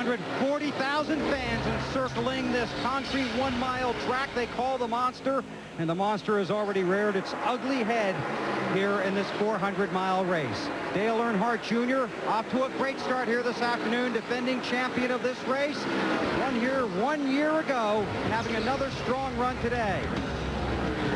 440,000 fans encircling this concrete 1-mile track they call the Monster, and the Monster has already reared its ugly head here in this 400-mile race. Dale Earnhardt Jr. off to a great start here this afternoon, defending champion of this race. Won here 1 year ago, and having another strong run today.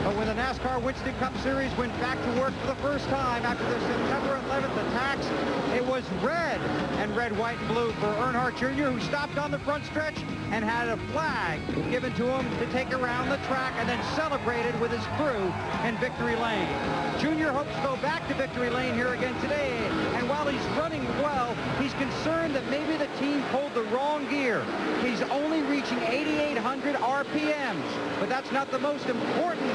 But when the NASCAR Winston Cup Series went back to work for the first time after the September 11th attacks, it was red, and red, white, and blue for Earnhardt Jr., who stopped on the front stretch and had a flag given to him to take around the track and then celebrated with his crew in Victory Lane. Jr. hopes to go back to Victory Lane here again today, and while he's running well, he's concerned that maybe the team pulled the wrong gear. He's only reaching 8,800 RPMs, but that's not the most important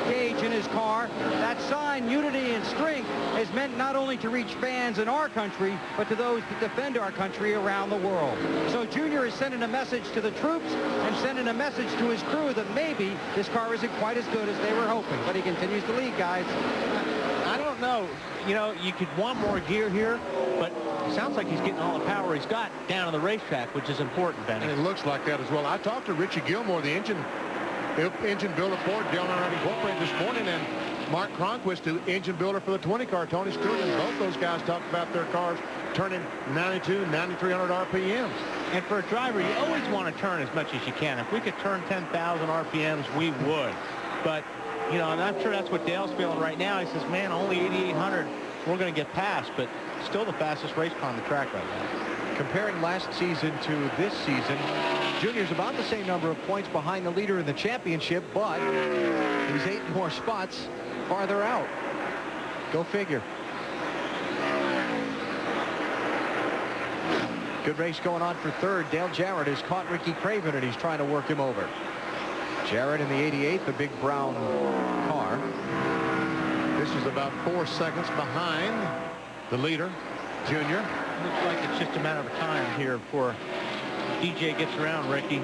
gauge in his car. That sign, unity and strength, is meant not only to reach fans in our country, but to those that defend our country around the world. So Junior is sending a message to the troops and sending a message to his crew that maybe this car isn't quite as good as they were hoping, but he continues to lead, guys. I don't know. You know, you could want more gear here, but it sounds like he's getting all the power he's got down on the racetrack, which is important, Benny. And it looks like that as well. I talked to Richie Gilmore, the engine builder for Dale Earnhardt Incorporated this morning, and Mark Cronquist, the engine builder for the 20 car, Tony Stewart, and both those guys talked about their cars turning 92, 9,300 RPMs. And for a driver, you always want to turn as much as you can. If we could turn 10,000 RPMs, we would. But, you know, and I'm sure that's what Dale's feeling right now. He says, man, only 8,800, we're going to get past, but still the fastest race car on the track right now. Comparing last season to this season, Junior's about the same number of points behind the leader in the championship, but he's 8 more spots farther out. Go figure. Good race going on for third. Dale Jarrett has caught Ricky Craven, and he's trying to work him over. Jarrett in the 88, the big brown car. This is about 4 seconds behind the leader, Junior. Looks like it's just a matter of time here before DJ gets around Ricky.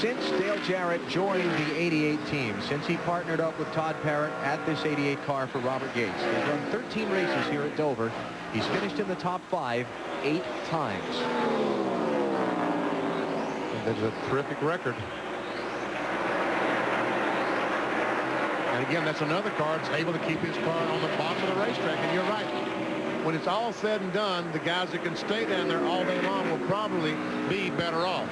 Since Dale Jarrett joined the 88 team, since he partnered up with Todd Parrott at this 88 car for Robert Gates, they've run 13 races here at Dover. He's finished in the top 5 8 times. And that's a terrific record. And again, that's another car that's able to keep his car on the bottom of the racetrack. And you're right. When it's all said and done, the guys that can stay down there all day long will probably be better off.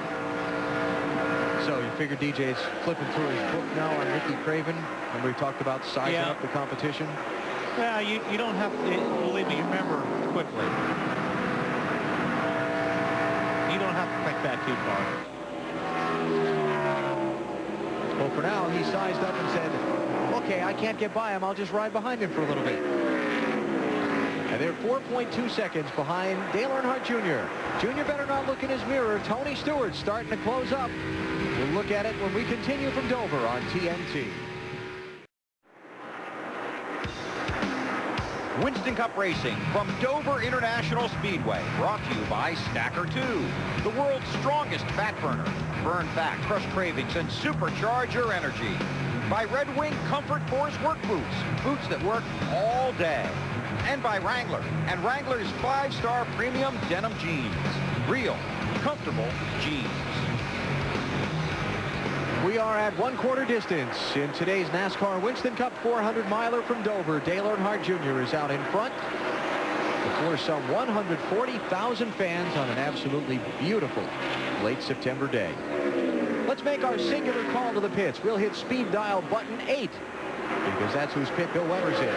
So you figure DJ's flipping through his book now on Ricky Craven, and we talked about sizing up the competition. Yeah, you don't have to, believe me, you remember quickly. You don't have to think that too far. Well, for now, he sized up and said, okay, I can't get by him. I'll just ride behind him for a little bit. And they're 4.2 seconds behind Dale Earnhardt Jr. Jr. better not look in his mirror. Tony Stewart starting to close up. We'll look at it when we continue from Dover on TNT. Winston Cup Racing from Dover International Speedway, brought to you by Stacker 2, the world's strongest fat burner. Burn fat, crush cravings, and supercharge your energy. By Red Wing Comfort Force work boots, boots that work all day. And by Wrangler, and Wrangler's 5-star premium denim jeans. Real, comfortable jeans. We are at 1/4 distance in today's NASCAR Winston Cup 400-miler from Dover. Dale Earnhardt Jr. is out in front before some 140,000 fans on an absolutely beautiful late September day. Let's make our singular call to the pits. We'll hit speed dial button 8 because that's whose pit Bill Weber's in.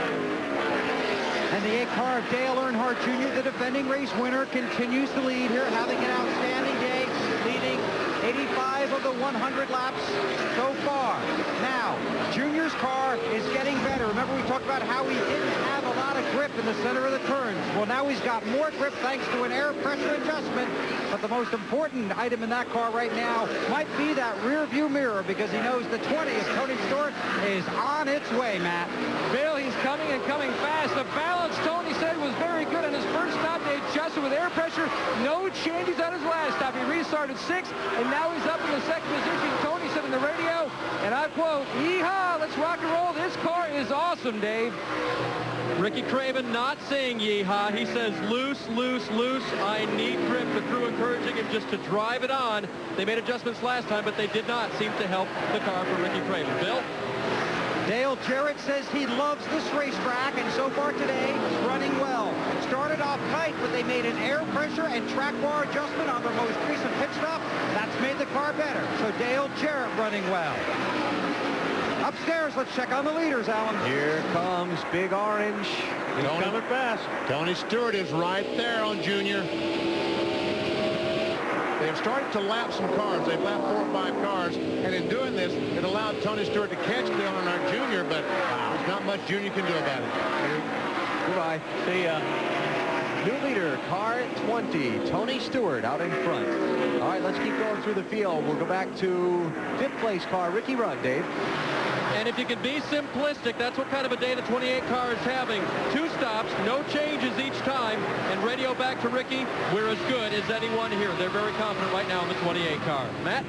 And the 8 car of Dale Earnhardt Jr., the defending race winner, continues to lead here, having an outstanding day, leading 85 of the 100 laps so far. Now, Junior's car is getting better. Remember, we talked about how he didn't have a lot of grip in the center of the turns. Well, now he's got more grip thanks to an air pressure adjustment. But the most important item in that car right now might be that rear view mirror, because he knows the 20 of Tony Stewart is on its way, Matt. Bill, he's coming and coming fast. The balance, Tony said, was very good on his first stop. They adjusted with air pressure. No changes on his last stop. He restarted 6th, and now he's up in the 2nd position. Tony said in the radio, and I quote, "Yeehaw, let's rock and roll. This car is awesome, Dave." Ricky Craven not saying yeehaw. He says loose, loose, loose. I need grip. The crew encouraging him just to drive it on. They made adjustments last time, but they did not seem to help the car for Ricky Craven. Bill? Dale Jarrett says he loves this racetrack, and so far today, running well. It started off tight, but they made an air pressure and track bar adjustment on their most recent pit stop. That's made the car better. So Dale Jarrett running well. Upstairs, let's check on the leaders, Alan. Here comes Big Orange. He's coming fast. Tony Stewart is right there on Junior. They have started to lap some cars. They've lapped 4 or 5 cars, and in doing this, it allowed Tony Stewart to catch Dale Earnhardt Jr., but there's not much Junior can do about it. Goodbye. The new leader, car 20, Tony Stewart out in front. All right, let's keep going through the field. We'll go back to 5th place car, Ricky Rudd, Dave. And if you can be simplistic, that's what kind of a day the 28 car is having. 2 stops, no changes each time, and radio back to Ricky, we're as good as anyone here. They're very confident right now in the 28 car. Matt?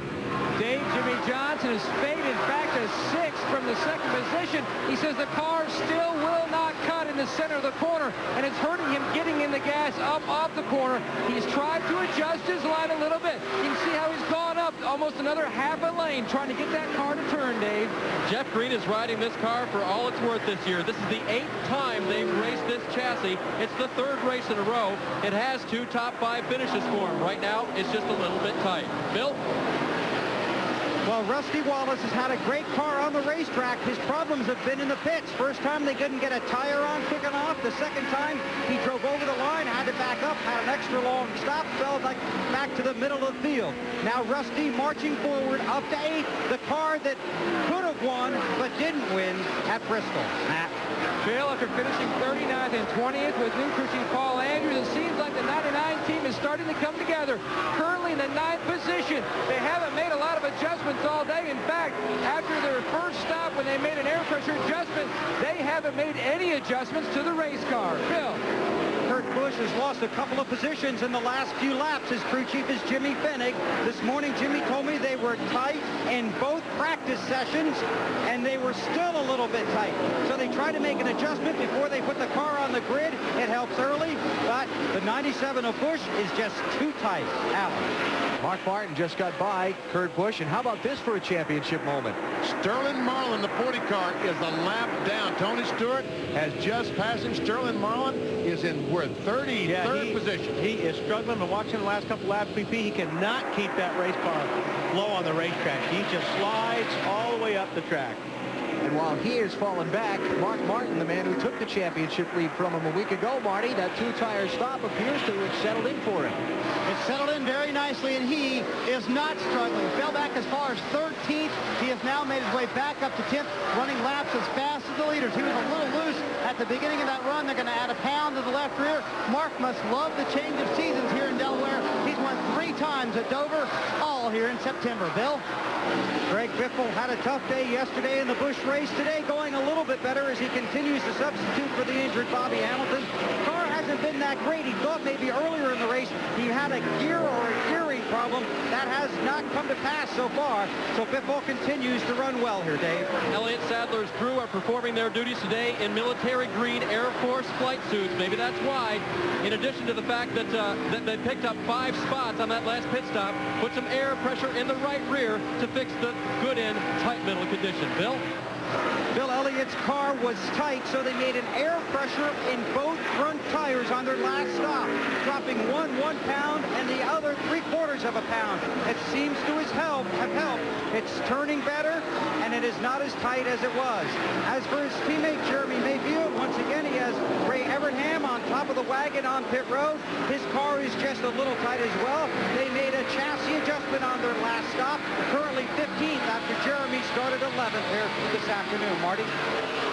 Dave, Jimmy Johnson is faded back to 6th from the 2nd position. He says the car still will not cut in the center of the corner, and it's hurting him getting in the gas up off the corner. He's tried to adjust his line a little bit. You can see how he's gone up almost another half a lane trying to get that car to turn, Dave. Jeff Green is riding this car for all it's worth this year. This is the 8th time they've raced this chassis. It's the 3rd race in a row. It has 2 top 5 finishes for him. Right now, it's just a little bit tight. Bill? Well, Rusty Wallace has had a great car on the racetrack. His problems have been in the pits. First time they couldn't get a tire on quick enough. The second time he drove over the line, had to back up, had an extra long stop, fell back to the middle of the field. Now Rusty marching forward up to 8th, the car that could have won but didn't win at Bristol. Matt? Bill, after finishing 39th and 20th with new crew chief Paul Andrews, it seems like the 99 team is starting to come together. Currently in the 9th position. They haven't made a lot of adjustments all day. In fact, after their first stop when they made an air pressure adjustment, they haven't made any adjustments to the race car. Bill? Kurt Busch has lost a couple of positions in the last few laps. His crew chief is Jimmy Fennig. This morning, Jimmy told me they were tight in both practice sessions, and they were still a little bit tight. So they tried to make an adjustment before they put the car on the grid. It helps early, but the 97 of Busch is just too tight. Alan? Mark Martin just got by Kurt Busch, and how about this for a championship moment? Sterling Marlin, the 40 car, is a lap down. Tony Stewart has just passed him. Sterling Marlin is in 33rd position. He is struggling. But watching the last couple laps, BP, he cannot keep that race car low on the racetrack. He just slides all the way up the track. And while he is falling back, Mark Martin, the man who took the championship lead from him a week ago, Marty, that 2-tire stop appears to have settled in for him. It's settled in very nicely, and he is not struggling. Fell back as far as 13th. He has now made his way back up to 10th, running laps as fast as the leaders. He was a little loose at the beginning of that run. They're going to add a pound to the left rear. Mark must love the change of seasons here in Delaware. He's won 3 times at Dover, all here in September. Bill? Greg Biffle had a tough day yesterday in the Busch race. Today going a little bit better as he continues to substitute for the injured Bobby Hamilton. The car hasn't been that great. He thought maybe earlier in the race he had a gear or a gearing problem. That has not come to pass so far. So Biffle continues to run well here, Dave. Elliott Sadler's crew are performing their duties today in military green Air Force flight suits. Maybe that's why, in addition to the fact that, that they picked up 5 spots on that last pit stop, put some air pressure in the right rear to fix the good in tight middle condition. Bill? Bill Elliott's car was tight, so they made an air pressure in both front tires on their last stop, dropping one pound and the other 3/4 of a pound. It seems to have helped. It's turning better, and it is not as tight as it was. As for his teammate Jeremy Mayfield, once again he has Ray Evernham on top of the wagon on pit road. His car is just a little tight as well. They made a chassis adjustment on their last stop, currently 15th after Jeremy started 11th here this afternoon. Marty?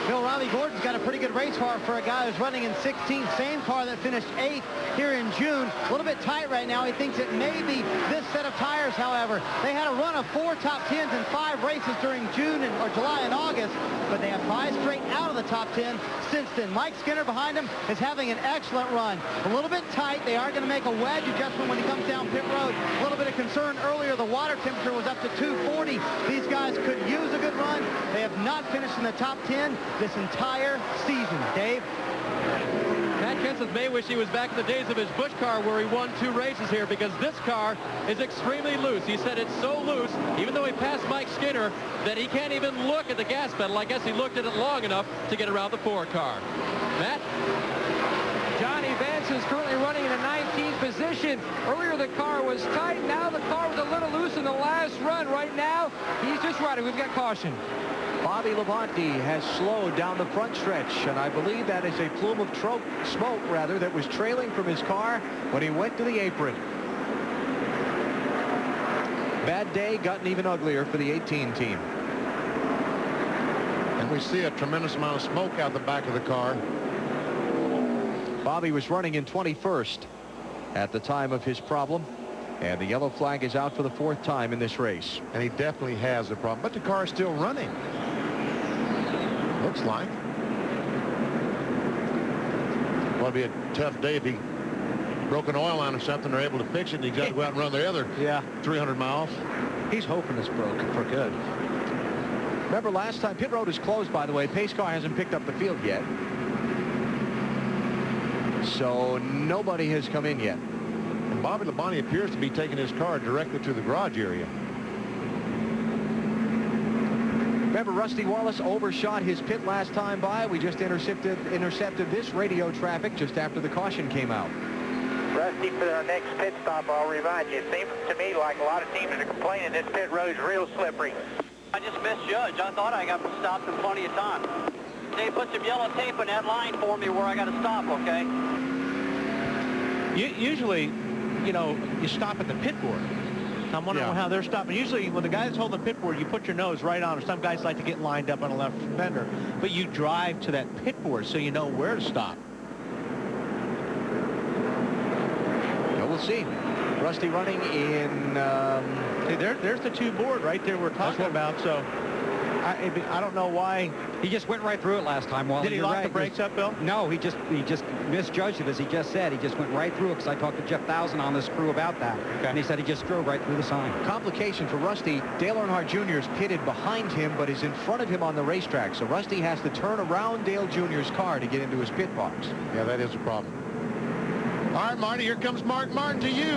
Bill, Riley Gordon's got a pretty good race car for a guy who's running in 16th. Same car that finished 8th here in June. A little bit tight right now. He thinks it may be this set of tires, however. They had a run of 4 top 10s in 5 races during June or July and August, but they have 5 straight out of the top 10 since then. Mike Skinner behind him is having an excellent run. A little bit tight. They are going to make a wedge adjustment when he comes down pit road. A little bit of concern earlier. The water temperature was up to 240. These guys could use a good run. They have not finished in the top 10 this entire season. Dave? Matt Kenseth may wish he was back in the days of his Busch car where he won 2 races here, because this car is extremely loose. He said it's so loose, even though he passed Mike Skinner, that he can't even look at the gas pedal. I guess he looked at it long enough to get around the 4 car. Matt? Johnny Vance is currently running in the 19th position. Earlier the car was tight. Now the car was a little loose in the last run. Right now, he's just riding. We've got caution. Bobby Labonte has slowed down the front stretch, and I believe that is a plume of smoke, rather, that was trailing from his car when he went to the apron. Bad day, gotten even uglier for the 18 team. And we see a tremendous amount of smoke out the back of the car. Bobby was running in 21st at the time of his problem, and the yellow flag is out for the 4th time in this race. And he definitely has a problem, but the car is still running. Looks like. Well, it'd be a tough day if he broke an oil line or something. They're able to fix it, and he's got to go out and run the other 300 miles. He's hoping it's broken for good. Remember last time, pit road is closed, by the way. Pace car hasn't picked up the field yet. So nobody has come in yet. And Bobby Labonte appears to be taking his car directly to the garage area. Remember, Rusty Wallace overshot his pit last time by. We just intercepted this radio traffic just after the caution came out. Rusty, for our next pit stop, I'll remind you, it seems to me like a lot of teams are complaining this pit road is real slippery. I just misjudged. I thought I got stopped in plenty of time. They put some yellow tape on that line for me where I got to stop, okay? Usually, you know, you stop at the pit board. I'm wondering how they're stopping. Usually, when the guy's holding the pit board, you put your nose right on it. Some guys like to get lined up on a left fender, but you drive to that pit board so you know where to stop. Well, we'll see. Rusty running in... Hey, there's the 2 board right there we're talking about, so... I don't know why. He just went right through it last time, Wally. Did he lock the brakes up, Bill? No, he just misjudged it, as he just said. He just went right through it, because I talked to Jeff Thousand on this crew about that. Okay. And he said he just drove right through the sign. Complication for Rusty. Dale Earnhardt Jr. is pitted behind him, but is in front of him on the racetrack. So Rusty has to turn around Dale Jr.'s car to get into his pit box. Yeah, that is a problem. All right, Marty, here comes Mark Martin to you.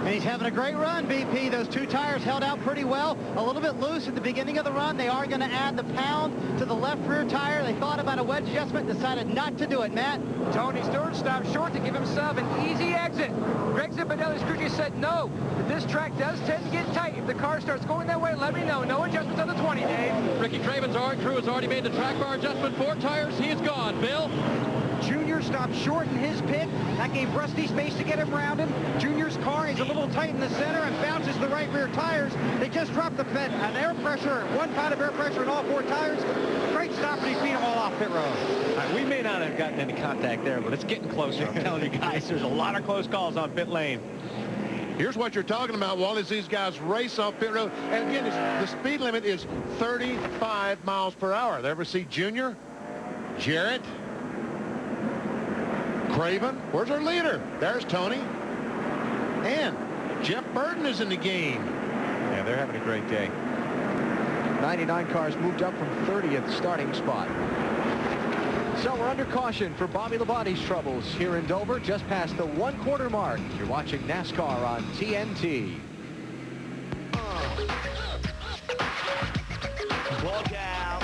And he's having a great run, BP. Those 2 tires held out pretty well. A little bit loose at the beginning of the run. They are going to add the pound to the left rear tire. They thought about a wedge adjustment, decided not to do it, Matt. Tony Stewart stopped short to give himself an easy exit. Greg Zipadelli's crew just said no. But this track does tend to get tight. If the car starts going that way, let me know. No adjustments on the 20, Dave. Ricky Craven's crew has already made the track bar adjustment. 4 tires. He is gone. Bill? Junior stopped short in his pit. That gave Rusty space to get him around him. Junior's car is a little tight in the center and bounces the right rear tires. They just dropped an air pressure, 1 pound of air pressure in all 4 tires. Great stop, and he beat them all off pit road. We may not have gotten any contact there, but it's getting closer. I'm telling you guys, there's a lot of close calls on pit lane. Here's what you're talking about, Wally, is these guys race off pit road. And again, the speed limit is 35 miles per hour. They ever see Junior? Jarrett? Craven? Where's our leader? There's Tony. And Jeff Burton is in the game. Yeah, they're having a great day. 99 cars moved up from 30th starting spot. So we're under caution for Bobby Labonte's troubles here in Dover, just past the 1/4 mark. You're watching NASCAR on TNT. Look out.